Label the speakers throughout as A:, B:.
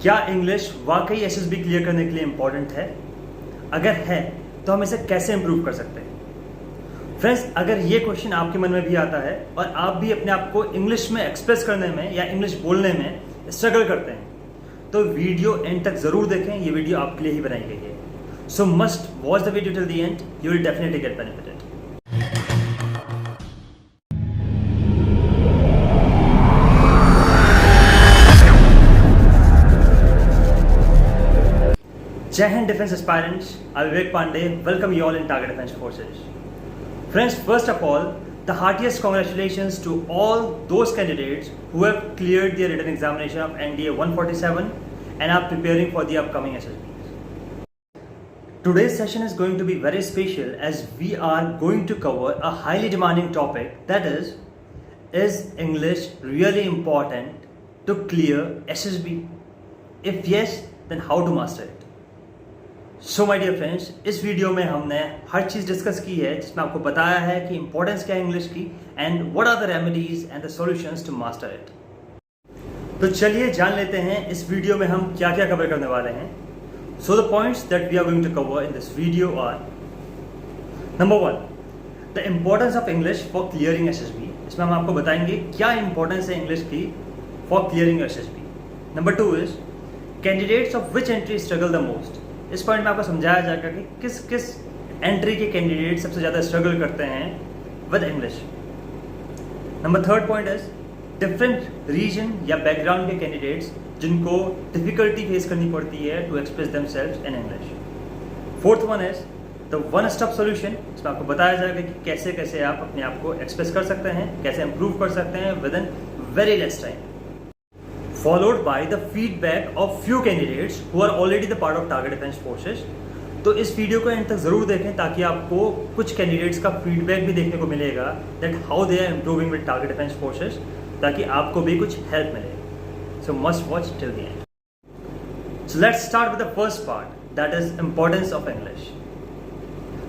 A: क्या इंग्लिश वाकई SSB clear करने के लिए इम्पॉर्टेंट है? अगर है तो हम इसे कैसे इम्प्रूव कर सकते हैं? फ्रेंड्स, अगर ये क्वेश्चन आपके मन में भी आता है और आप भी अपने आप को इंग्लिश में एक्सप्रेस करने में या इंग्लिश बोलने में स्ट्रगल करते हैं, तो वीडियो एंड तक जरूर देखें। ये वीडियो आपके लिए ही बनाई गई है। सो must watch the video till the and, you will definitely get benefited. Jai Hind Defense Aspirants, I'm Vivek Pandey. Welcome you all in Target Defense Forces. Friends, first of all, the heartiest congratulations to all those candidates who have cleared their written examination of NDA 147 and are preparing for the upcoming SSBs. Today's session is going to be very special as we are going to cover a highly demanding topic, that is English really important to clear SSB? If yes, then how to master it? So my dear friends, इस video में हमने हर चीज़ discuss की है जिसमें आपको बताया है कि इंपॉर्टेंस क्या है इंग्लिश की and what are the remedies and the solutions to master it. तो चलिए जान लेते हैं इस वीडियो में हम क्या क्या कवर करने वाले हैं। So the points that we are going to cover in this video are: number 1, the importance of English for clearing SSB. इसमें हम आपको बताएंगे क्या इंपॉर्टेंस है इंग्लिश की for clearing SSB. Number 2 is candidates of which entry struggle the most. इस point में आपको समझाया जाएगा कि किस किस एंट्री के कैंडिडेट सबसे ज़्यादा स्ट्रगल करते हैं with English. Number 3 point is different reason या बैकग्राउंड के कैंडिडेट्स जिनको डिफिकल्टी फेस करनी पड़ती है to express themselves in English. 4th one is the one stop solution. इसमें आपको बताया जाएगा कि कैसे कैसे आप अपने आप को एक्सप्रेस कर सकते हैं, कैसे इंप्रूव कर सकते हैं with in very less time, followed by the feedback of few candidates who are already the part of Target Defense Forces. तो इस वीडियो को एंड तक जरूर देखें ताकि आपको कुछ कैंडिडेट्स का फीडबैक भी देखने को मिलेगा that how they are improving with Target defence Forces, ताकि आपको भी कुछ हेल्प मिले। So must watch till the end. So let's start with the first part, that is importance of English.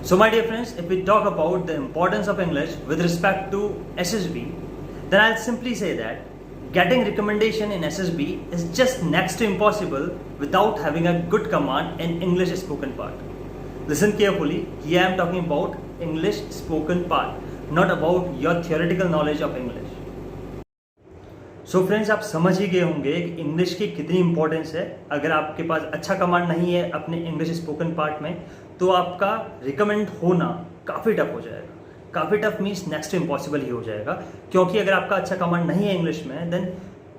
A: So my dear friends, if we talk about the importance of English with respect to SSB, then I'll simply say that getting recommendation in SSB is just next to impossible without having a good command in English spoken part. Listen carefully, here I am talking about English spoken part, not about your theoretical knowledge of English. So friends, आप समझ ही गए होंगे कि English की कितनी importance है। अगर आपके पास अच्छा कमांड नहीं है अपने इंग्लिश स्पोकन पार्ट में, तो आपका रिकमेंड होना काफ़ी टफ हो जाएगा। काफ़ी tough means next to impossible ही हो जाएगा, क्योंकि अगर आपका अच्छा कमांड नहीं है इंग्लिश में देन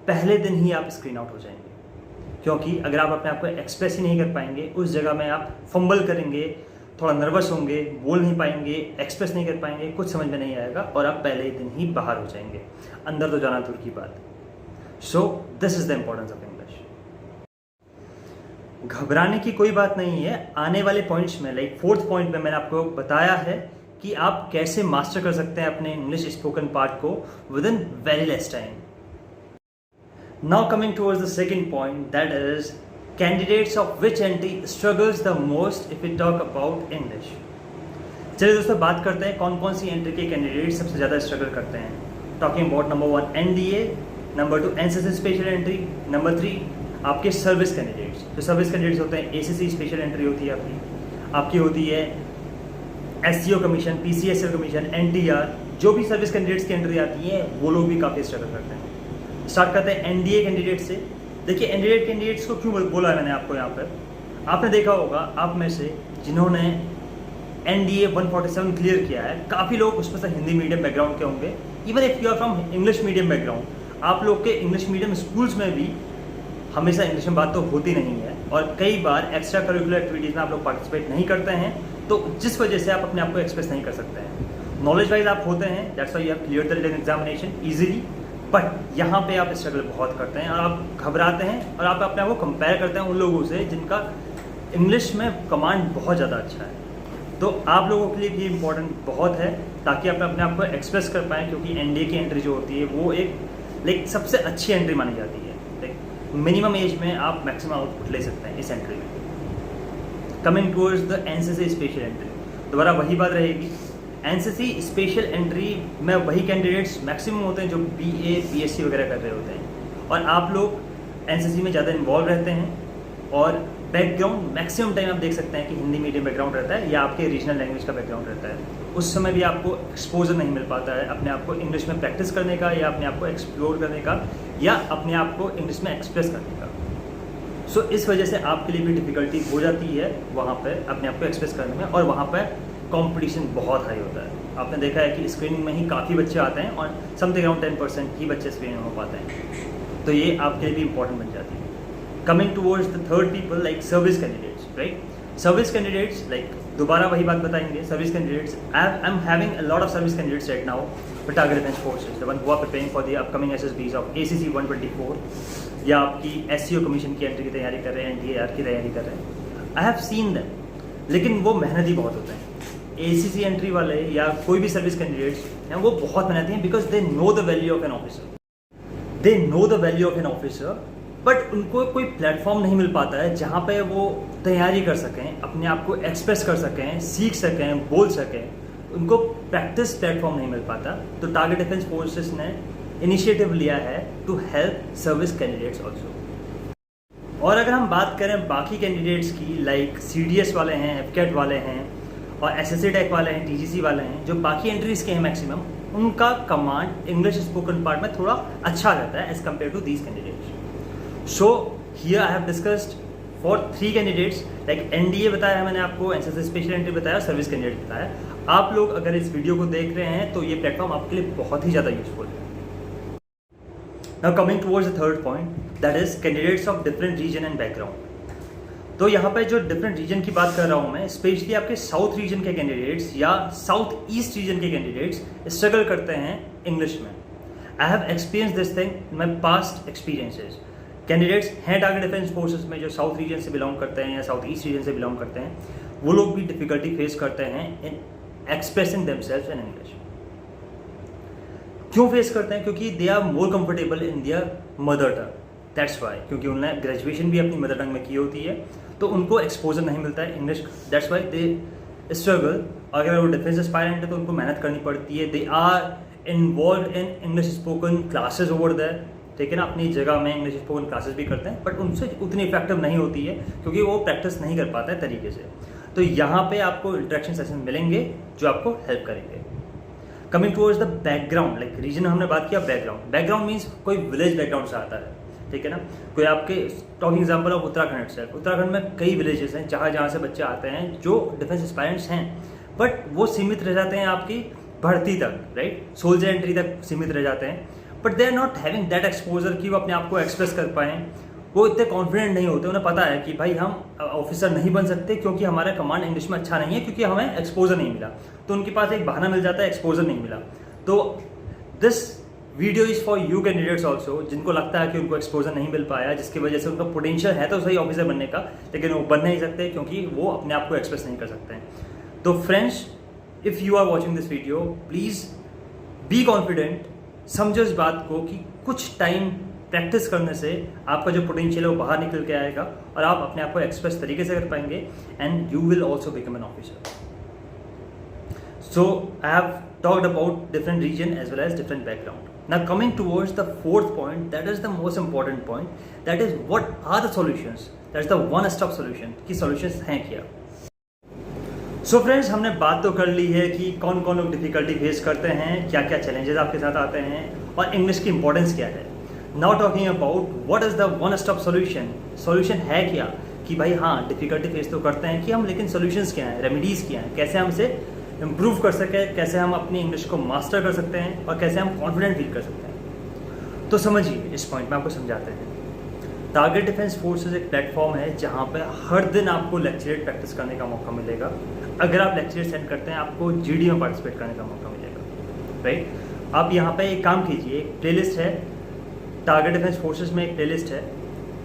A: पहले दिन ही आप स्क्रीन आउट हो जाएंगे। क्योंकि अगर आप अपने आप को एक्सप्रेस ही नहीं कर पाएंगे, उस जगह में आप फंबल करेंगे, थोड़ा नर्वस होंगे, बोल नहीं पाएंगे, एक्सप्रेस नहीं कर पाएंगे, कुछ समझ में नहीं आएगा और आप पहले ही दिन ही बाहर हो जाएंगे। अंदर तो जाना दूर की बात। So this is the importance of English. घबराने की कोई बात नहीं है। आने वाले पॉइंट्स में लाइक 4th पॉइंट में मैंने आपको बताया है कि आप कैसे मास्टर कर सकते हैं अपने इंग्लिश स्पोकन पार्ट को with in very less time. Now coming towards the second point, that is candidates of which entry struggles the most if we talk about English. चलिए दोस्तों, बात करते हैं कौन कौन सी एंट्री के कैंडिडेट सबसे ज़्यादा स्ट्रगल करते हैं। Talking about number 1 NDA, number 2 NCC special entry, number 3 आपके सर्विस कैंडिडेट्स। जो सर्विस कैंडिडेट्स होते हैं, ACC स्पेशल एंट्री होती है आपकी होती है SCO commission, PCSL commission, NTR, जो भी सर्विस कैंडिडेट्स की एंट्री आती है वो लोग भी काफ़ी स्ट्रगल करते हैं। स्टार्ट करते हैं NDA कैंडिडेट से। देखिए NDA कैंडिडेट्स को क्यों बोला है मैंने आपको यहाँ पर, आपने देखा होगा आप में से जिन्होंने NDA 147 क्लियर किया है, काफ़ी लोग उसमें से हिंदी मीडियम बैकग्राउंड के होंगे। Even if you are from English medium background, आप लोग के इंग्लिश मीडियम स्कूल्स में भी हमेशा इंग्लिश में बात तो होती नहीं है और कई बार एक्स्ट्रा करिकुलर एक्टिविटीज़ में आप लोग पार्टिसिपेट नहीं करते हैं, तो जिस वजह से आप अपने आप को एक्सप्रेस नहीं कर सकते हैं। नॉलेज वाइज आप होते हैं, that's why you have cleared the written examination easily, but यहाँ पे आप स्ट्रगल बहुत करते हैं और आप घबराते हैं और आप अपने आप को कंपेयर करते हैं उन लोगों से जिनका इंग्लिश में कमांड बहुत ज़्यादा अच्छा है। तो आप लोगों के लिए भी इम्पोर्टेंट बहुत है ताकि आप अपने आप को एक्सप्रेस कर पाएँ, क्योंकि NDA की एंट्री जो होती है वो एक लाइक सबसे अच्छी एंट्री मानी जाती है। लाइक मिनिमम एज में आप मैक्सिमम आउटपुट ले सकते हैं इस एंट्री में। Coming towards the NCC special entry, दोबारा वही बात रहेगी। NCC स्पेशल एंट्री में वही कैंडिडेट्स मैक्सिमम होते हैं जो BA BSc वगैरह कर रहे होते हैं, और आप लोग एनसीसी में ज़्यादा इन्वॉल्व रहते हैं और बैकग्राउंड मैक्सिमम टाइम आप देख सकते हैं कि हिंदी मीडियम बैकग्राउंड रहता है या आपके रीजनल लैंग्वेज का बैकग्राउंड रहता है। उस समय भी आपको एक्सपोजर नहीं मिल पाता है अपने आप को इंग्लिश में प्रैक्टिस करने का या अपने आप को एक्सप्लोर करने का या अपने आप को इंग्लिश में एक्सप्रेस करने का। सो इस वजह से आपके लिए भी डिफ़िकल्टी हो जाती है वहाँ पर अपने आप को एक्सप्रेस करने में, और वहाँ पर कॉम्पिटिशन बहुत हाई होता है। आपने देखा है कि स्क्रीनिंग में ही काफ़ी बच्चे आते हैं और समथिंग अराउंड 10% ही बच्चे स्क्रीनिंग हो पाते हैं, तो ये आपके लिए भी इंपॉर्टेंट बन जाती है। Coming towards the third people like service candidates, right? Service candidates like दोबारा वही बात बताएंगे। Service candidates, I am having a lot of service candidates right now for target defence forces, the one who are preparing for the upcoming SSBs of ACC 124 या आपकी SCO commission की entry की तैयारी कर रहे हैं, NDAR की तैयारी कर रहे हैं। आई हैव सीन दैम, लेकिन वो मेहनती बहुत होते हैं। ACC एंट्री वाले या कोई भी सर्विस कैंडिडेट्स हैं वो बहुत मेहनती हैं because they know the value of an officer, they know the value of an officer, but उनको कोई प्लेटफॉर्म नहीं मिल पाता है जहाँ पे वो तैयारी कर सकें, अपने आप को एक्सप्रेस कर सकें, सीख सकें, बोल सकें। उनको प्रैक्टिस प्लेटफॉर्म नहीं मिल पाता। तो टारगेट डिफेंस फोर्सेस ने इनिशिएटिव लिया है to help service candidates also. और अगर हम बात करें बाकी कैंडिडेट्स की, लाइक CDS वाले हैं, FCAT वाले हैं और SSC टेक वाले हैं, TGC वाले हैं, जो बाकी एंट्रीज के हैं मैक्सिमम, उनका कमांड इंग्लिश स्पोकन पार्ट में थोड़ा अच्छा रहता है as compare to these candidates. So here I have discussed for 3 candidates, like NDA बताया मैंने आपको, NCC स्पेशल एंट्री बताया, सर्विस कैंडिडेट बताया। आप लोग अगर इस वीडियो को देख रहे हैं तो ये प्लेटफॉर्म आपके लिए बहुत ही ज़्यादा यूजफुल है। Now coming towards the third point, that is candidates of different region and background. तो यहाँ पे जो डिफरेंट रीजन की बात कर रहा हूँ मैं, स्पेशली आपके साउथ रीजन के कैंडिडेट्स या साउथ ईस्ट रीजन के कैंडिडेट्स स्ट्रगल करते हैं इंग्लिश में। I have experience this thing in my past experiences. Candidates हैं टारगेट डिफेंस फोर्सेस में जो साउथ रीजन से बिलोंग करते हैं या साउथ ईस्ट रीजन से बिलोंग करते हैं, वो लोग भी डिफिकल्टी फेस करते हैं इन एक्सप्रेसिंग देमसेल्व्स इन इंग्लिश। क्यों फेस करते हैं? क्योंकि they are more comfortable in their mother tongue, that's why. क्योंकि उन्होंने ग्रेजुएशन भी अपनी मदर टंग में की होती है, तो उनको एक्सपोजर नहीं मिलता है English, that's why they struggle. अगर वो डिफेंस एस्पायरेंट है तो उनको मेहनत करनी पड़ती है। They are involve in English spoken classes over that, ठीक है ना, अपनी जगह में इंग्लिश स्पोकन क्लासेस भी करते हैं, बट उनसे उतनी इफेक्टिव नहीं होती है क्योंकि वो प्रैक्टिस नहीं कर पाता है तरीके से। तो यहाँ पे आपको इंटरेक्शन सेशन मिलेंगे जो आपको हेल्प करेंगे। Coming towards the background, like reason हमने बात किया, बैकग्राउंड मीन्स कोई विलेज बैकग्राउंड से आता है, ठीक है ना। कोई आपके टॉकिंग एग्जाम्पल ऑफ उत्तराखंड से, उत्तराखंड में कई विलेजेस हैं जहाँ से बच्चे आते हैं जो डिफेंस एस्पायरेंट्स हैं, बट वो सीमित रह जाते हैं आपकी भर्ती तक, राइट, सोल्जर एंट्री तक सीमित रह जाते हैं, but they are not having that exposure कि वो अपने आप को एक्सप्रेस कर पाएँ। वो इतने कॉन्फिडेंट नहीं होते, उन्हें पता है कि भाई हम ऑफिसर नहीं बन सकते क्योंकि हमारा कमांड इंग्लिश में अच्छा नहीं है, क्योंकि हमें एक्सपोजर नहीं मिला। तो उनके पास एक बहाना मिल जाता है, एक्सपोजर नहीं मिला। तो this video is for you candidates also, जिनको लगता है कि उनको एक्सपोजर नहीं मिल पाया, जिसकी वजह से उनका पोटेंशियल है तो सही ऑफिसर बनने का, लेकिन वो बन नहीं सकते क्योंकि वो अपने आप को एक्सप्रेस नहीं कर सकते हैं। तो friends, if you are watching this video, please be confident. समझो इस बात को कि कुछ टाइम प्रैक्टिस करने से आपका जो पोटेंशियल है वो बाहर निकल के आएगा और आप अपने आप को एक्सप्रेस तरीके से कर पाएंगे, and you will also become an officer. So I have talked about different reason as well as different background. Now coming towards the fourth point, that is the most important point, that is what are the solutions, that is the one stop solution, कि solutions हैं क्या। So friends, हमने बात तो कर ली है कि कौन कौन लोग डिफिकल्टी फेस करते हैं, क्या क्या चैलेंजेस आपके साथ आते हैं और इंग्लिश की इंपॉर्टेंस क्या है। Now talking about what is the one stop solution. Solution है क्या कि भाई हाँ डिफिकल्टी फेस तो करते हैं कि हम, लेकिन सोल्यूशंस क्या हैं, रेमेडीज़ क्या हैं, कैसे हम इसे इम्प्रूव कर सकें, कैसे हम अपनी इंग्लिश को मास्टर कर सकते हैं और कैसे हम कॉन्फिडेंट फील कर सकते हैं। तो समझिए, इस पॉइंट में आपको समझाते हैं। टारगेट डिफेंस फोर्सेस एक प्लेटफॉर्म है जहाँ पे हर दिन आपको लेक्चरेट प्रैक्टिस करने का मौका मिलेगा। अगर आप लेक्चर सेंड करते हैं, आपको GD में पार्टिसिपेट करने का मौका मिलेगा, राइट। आप यहाँ पे एक काम कीजिए, एक प्लेलिस्ट है टारगेट डिफेंस फोर्सेस में, एक प्लेलिस्ट है,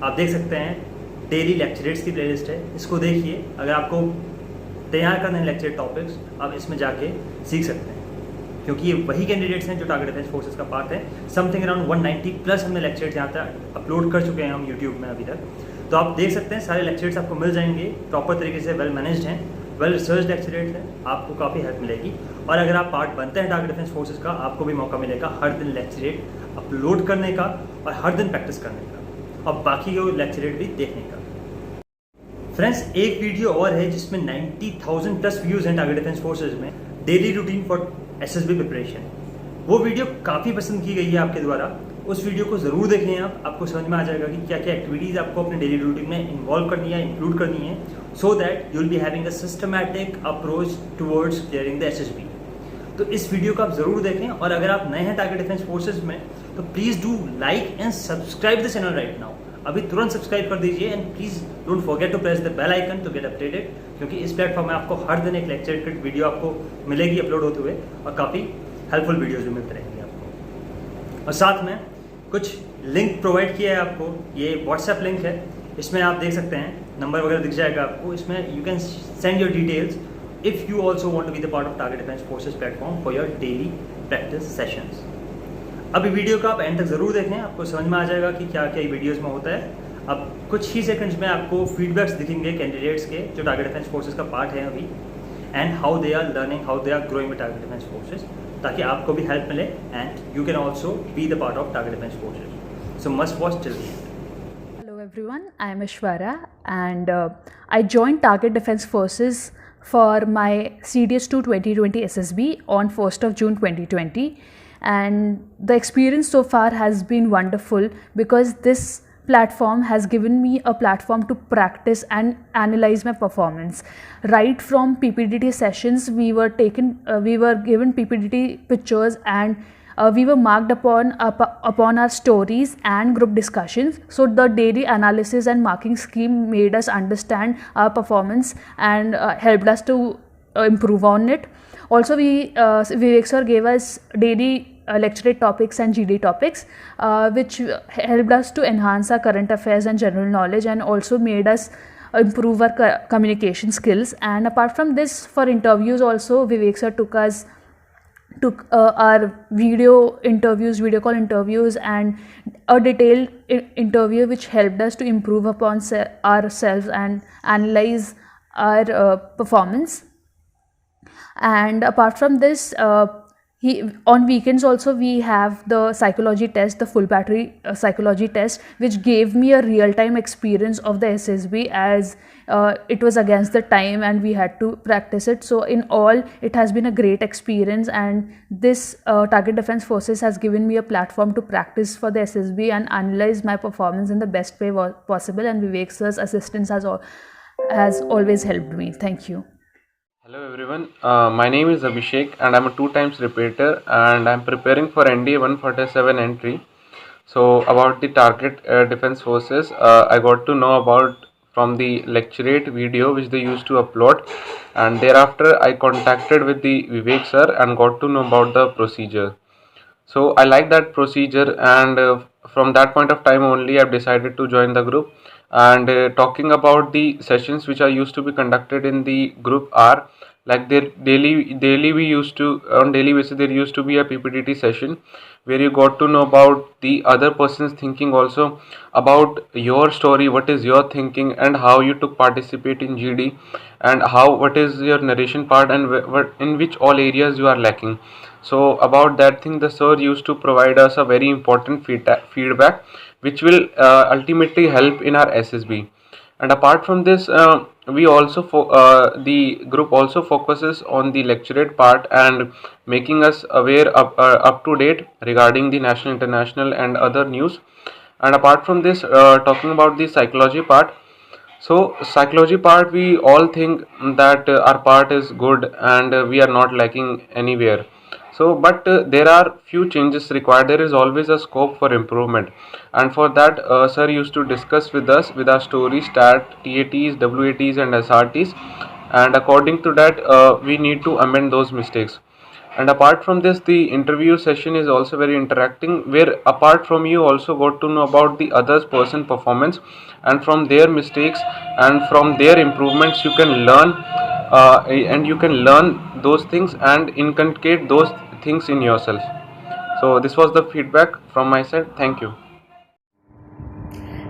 A: आप देख सकते हैं, डेली लेक्चरेट्स की प्लेलिस्ट है, इसको देखिए। अगर आपको तैयार करने हैं लेक्चर टॉपिक्स, आप इसमें जाके सीख सकते हैं, क्योंकि ये वही कैंडिडेट्स हैं जो टारगेट डिफेंस फोर्सेस का पार्ट है। समथिंग अराउंड 190 प्लस हमने लेक्चर्स यहाँ तक अपलोड कर चुके हैं हम यूट्यूब में अभी तक। तो आप देख सकते हैं, सारे लेक्चर्स आपको मिल जाएंगे, प्रॉपर तरीके से वेल मैनेज्ड हैं, वेल रिसर्च लेक्चरेट्स हैं, आपको काफ़ी हेल्प मिलेगी। और अगर आप पार्ट बनते हैं टारगेट डिफेंस फोर्सेस का, आपको भी मौका मिलेगा हर दिन लेक्चरेट अपलोड करने का और हर दिन प्रैक्टिस करने का। और बाकी को लेक्चरेट भी देखने का। फ्रेंड्स, एक वीडियो और है जिसमें 90,000 प्लस व्यूज हैं टारगेट डिफेंस फोर्सेज में, daily routine for SSB preparation. वो वीडियो काफ़ी पसंद की गई है आपके द्वारा। उस वीडियो को ज़रूर देखें आपको समझ में आ जाएगा कि क्या क्या एक्टिविटीज़ आपको अपने डेली रूटीन में इन्वॉल्व करनी है, इंक्लूड करनी है, so that you will be having a systematic approach towards clearing the SSB. तो इस वीडियो को आप ज़रूर देखें, और अगर आप नए हैं टारगेट डिफेंस फोर्सेज में तो please do like and subscribe the channel right now. अभी तुरंत सब्सक्राइब कर दीजिए, and please don't forget to press the bell icon to get updated, क्योंकि इस प्लेटफॉर्म में आपको हर दिन एक लेक्चर वीडियो आपको मिलेगी अपलोड होते हुए, और काफ़ी हेल्पफुल वीडियोज़ भी मिलते रहेंगे आपको। और साथ में कुछ लिंक प्रोवाइड किया है आपको, ये व्हाट्सएप लिंक है, इसमें आप देख सकते हैं, नंबर वगैरह दिख जाएगा आपको, इसमें you can send your details if you also want to be the part of Target Defence Forces platform for your daily practice sessions. अभी वीडियो का आप एंड तक ज़रूर देखें, आपको समझ में आ जाएगा कि क्या क्या वीडियोज़ में होता है। अब कुछ ही सेकंड्स में आपको फीडबैक्स दिखेंगे कैंडिडेट्स के जो टारगेट डिफेंस फोर्सेज का पार्ट है अभी, and how they are learning, how they are growing with Target Defence Forces, ताकि आपको भी हेल्प मिले and you can also be the part of Target Defence Forces. So must watch till the end.
B: Hello everyone, I am Ishwarya and I joined Target Defense Forces for my CDS2 2020 SSB on 1st of June 2020, and the experience so far has been wonderful because this platform has given me a platform to practice and analyze my performance. Right from PPDT sessions, we were given PPDT pictures, and we were marked upon our stories and group discussions. So the daily analysis and marking scheme made us understand our performance and helped us to improve on it. Also, Vivek sir gave us daily lecturate topics and GD topics, which helped us to enhance our current affairs and general knowledge, and also made us improve our communication skills. And apart from this, for interviews also, Vivek sir took our video call interviews, and a detailed interview which helped us to improve upon ourselves and analyze our performance. And apart from this, on weekends also we have the psychology test, the full battery psychology test, which gave me a real-time experience of the SSB, as it was against the time and we had to practice it. So in all, it has been a great experience, and this Target Defense Forces has given me a platform to practice for the SSB and analyze my performance in the best way possible, and Vivek sir's assistance has always helped me. Thank you.
C: Hello everyone, my name is Abhishek and I'm a 2 times repeater, and I'm preparing for NDA 147 entry. So about the Target Defense Forces, I got to know about from the lecturate video which they used to upload, and thereafter I contacted with the Vivek sir and got to know about the procedure. So I like that procedure, and from that point of time only I've decided to join the group. And talking about the sessions which are used to be conducted in the group are like their daily we used to, on daily basis there used to be a PPDT session where you got to know about the other person's thinking, also about your story, what is your thinking and how you took participate in GD, and what is your narration part, and what in which all areas you are lacking. So about that thing, the sir used to provide us a very important feedback which will ultimately help in our SSB. And apart from this, we also the group also focuses on the lecturate part and making us aware up to date regarding the national, international and other news. And apart from this, talking about the psychology part, so psychology part, we all think that our part is good and we are not lacking anywhere. So but there are few changes required. There is always a scope for improvement, and for that sir used to discuss with us with our stories, TATs, WATs and SRTs, and according to that we need to amend those mistakes. And apart from this, the interview session is also very interacting, where apart from you also got to know about the other person performance, and from their mistakes and from their improvements you can learn, and you can learn those things and inculcate those things in yourself. So this was the feedback from my side. Thank you.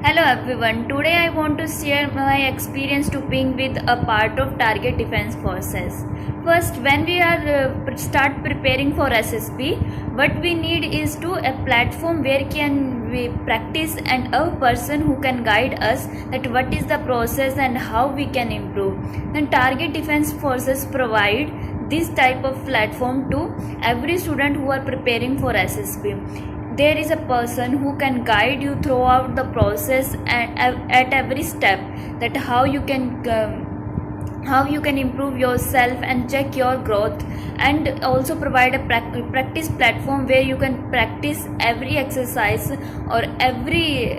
D: Hello everyone, today I want to share my experience to being with a part of Target Defense Forces. First, when we are start preparing for SSB, what we need is to a platform where can we practice and a person who can guide us that what is the process and how we can improve. Then Target Defense Forces provide this type of platform to every student who are preparing for SSB. There is a person who can guide you throughout the process and at every step that how you can improve yourself and check your growth, and also provide a practice platform where you can practice every exercise or every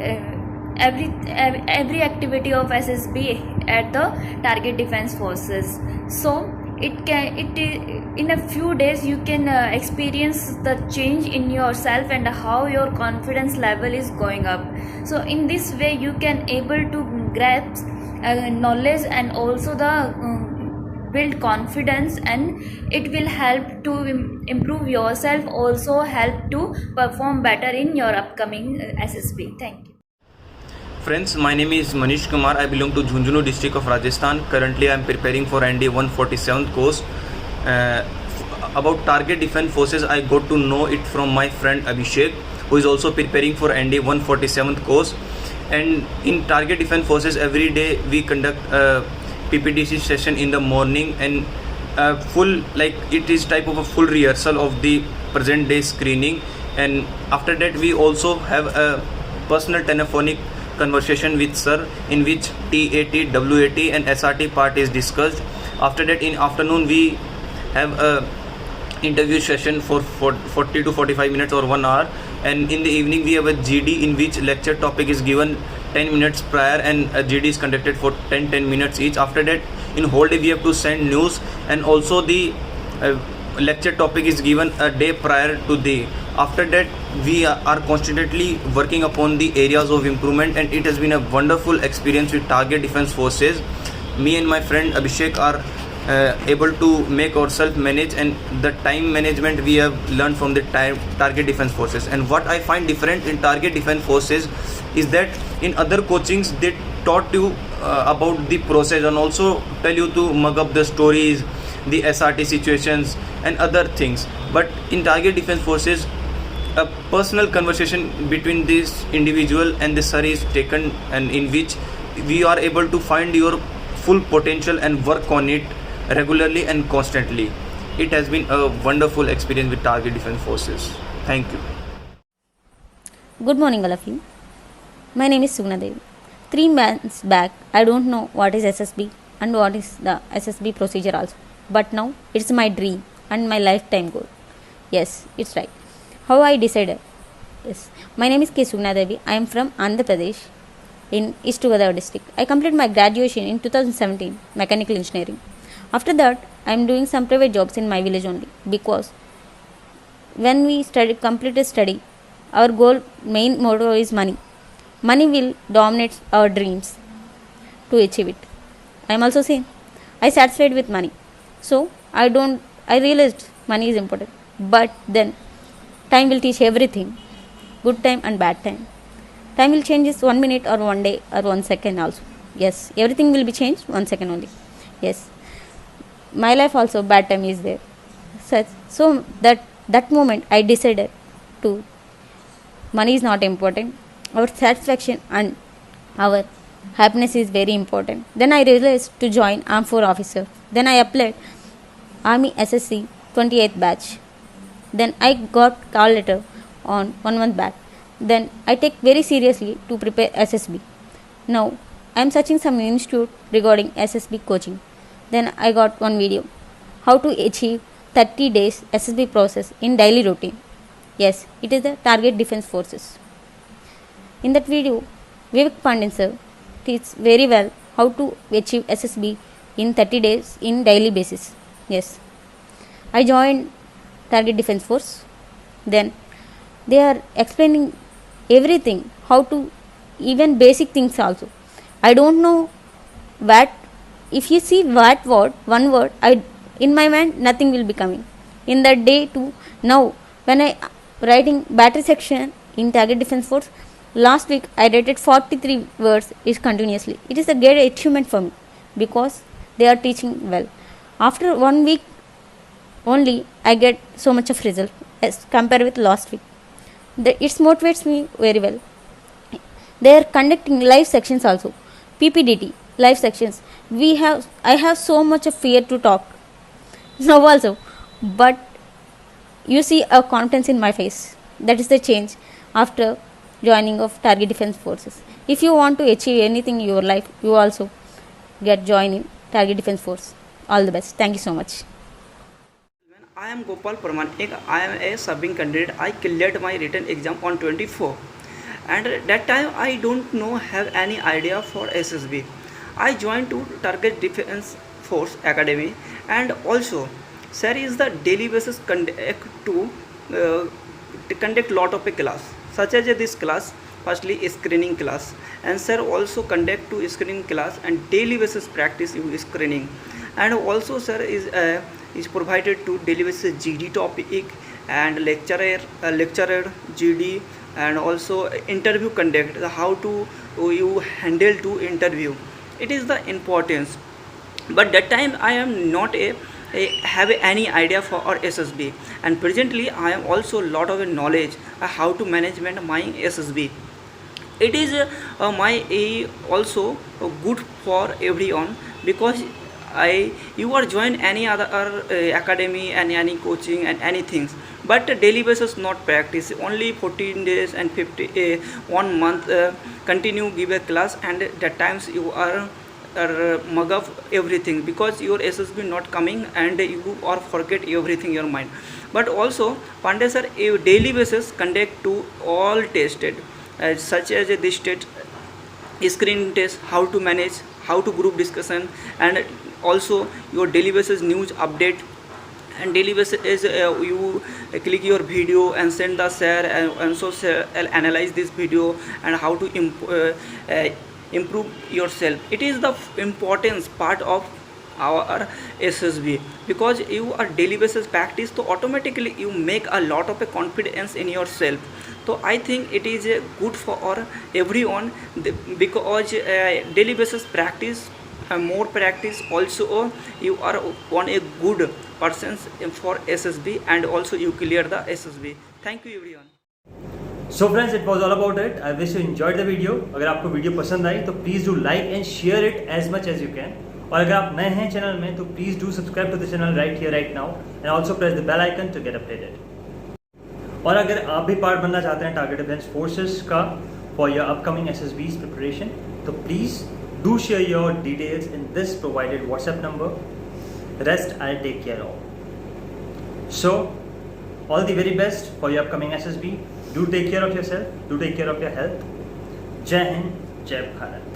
D: activity of SSB at the Target Defense Forces. So in a few days you can experience the change in yourself and how your confidence level is going up. So in this way you can able to grasp knowledge and also the build confidence, and it will help to improve yourself, also help to perform better in your upcoming SSB. Thank you.
E: Friends, my name is Manish Kumar. I belong to Jhunjhunu district of Rajasthan. Currently I am preparing for NDA 147th course. About Target Defense Forces, I got to know it from my friend Abhishek, who is also preparing for NDA 147th course. And in Target Defense Forces, every day we conduct a PPDC session in the morning, and full, like it is type of a full rehearsal of the present day screening. And after that we also have a personal telephonic conversation with sir, in which TAT, WAT and SRT part is discussed. After that, in afternoon we have a interview session for 40 to 45 minutes or 1 hour, and in the evening we have a GD in which lecture topic is given 10 minutes prior, and a GD is conducted for 10 minutes each. After that, in whole day we have to send news, and also the lecture topic is given a day prior to the. After that we are constantly working upon the areas of improvement, and it has been a wonderful experience with Target Defense Forces. Me and my friend Abhishek are able to make ourselves manage, and the time management we have learned from the Target Defense Forces. And what I find different in Target Defense Forces is that in other coachings they taught you about the process, and also tell you to mug up the stories, the SRT situations and other things. But in Target Defense Forces, a personal conversation between this individual and the sir is taken, and in which we are able to find your full potential and work on it regularly and constantly. It has been a wonderful experience with Target Defense Forces. Thank you.
F: Good morning, all of you. My name is Sugna Devi. 3 months back, I don't know what is SSB and what is the SSB procedure also. But now, it's my dream and my lifetime goal. Yes, it's right. How I decided? Yes. My name is K. Sugna Devi. I am from Andhra Pradesh in East Godavari district. I completed my graduation in 2017, mechanical engineering. After that, I am doing some private jobs in my village only, because when we completed study, our main motto is money. Money will dominate our dreams to achieve it. I am also same. I satisfied with money. So I realized money is important. But then time will teach everything. Good time and bad time. Time will change is 1 minute or 1 day or 1 second also. Yes, everything will be changed 1 second only. Yes. My life also bad time is there. So that moment I decided to money is not important. Our satisfaction and our happiness is very important. Then I realized to join Armed Force Officer. Then I applied Army SSC 28th batch. Then I got call letter on 1 month back. Then I take very seriously to prepare SSB. Now I am searching some institute regarding SSB coaching. Then I got one video, how to achieve 30 days SSB process in daily routine. Yes, it is the Target Defense Forces. In that video, Vivek Pandyan sir teaches very well how to achieve SSB in 30 days in daily basis. Yes, I joined Target Defense Force. Then they are explaining everything, how to, even basic things also. I don't know what. If you see one word, in my mind nothing will be coming. In that day too, now when I writing battery section in Target Defense Force, last week I rated 43 words is continuously. It is a great achievement for me, because they are teaching well. After 1 week only I get so much of result as compared with last week. It motivates me very well. They are conducting live sections also, PPDT live sections. I have so much of fear to talk now also, but you see a confidence in my face. That is the change after joining of Target Defense Forces. If you want to achieve anything in your life, you also get join in Target Defense Force. All the best. Thank you so much.
G: I am Gopal Pramanik. I am a serving candidate. I cleared my written exam on 24, and at that time I don't know have any idea for SSB. I joined to Target Defense Force Academy, and also sir is the daily basis conduct lot of a class, such as this class. Firstly, screening class, and sir also conduct to screening class and daily basis practice in screening, and also sir is provided to daily basis GD topic and lecturer GD, and also interview conduct, how to you handle to interview. It is the importance, but that time I am not have any idea for our SSB, and presently I am also lot of knowledge how to management my SSB. It is my also good for everyone, because you are join any other academy and any coaching and anything, but daily basis not practice, only 14 days and 1 month continue give a class, and that times you are mug up everything, because your SSB not coming and you are forget everything your mind. But also Pandey sir daily basis conduct to all tested, such as this test, screen test, how to manage, how to group discussion, and also your daily basis news update. And daily basis is you click your video and send the share, and so analyze this video and how to improve yourself. It is the importance part of our SSB, because you are daily basis practice, so automatically you make a lot of a confidence in yourself. So I think it is good for everyone, because daily basis practice, more practice, also you are one a good person for SSB, and also you clear the SSB. Thank you everyone.
A: So friends, it was all about it. I wish you enjoyed the video. अगर आपको video पसंद आई तो please do like and share it as much as you can. और अगर आप नए हैं चैनल में तो please do subscribe to the channel right here right now, and also press the bell icon to get updated. और अगर आप भी पार्ट बनना चाहते हैं टारगेट डिफेंस फोर्सेस का for your upcoming SSB's preparation, तो please do share your details in this provided WhatsApp number. Rest I'll take care of. So all the very best for your upcoming SSB. Do take care of yourself. Do take care of your health. Jai Hind, Jai Bharat.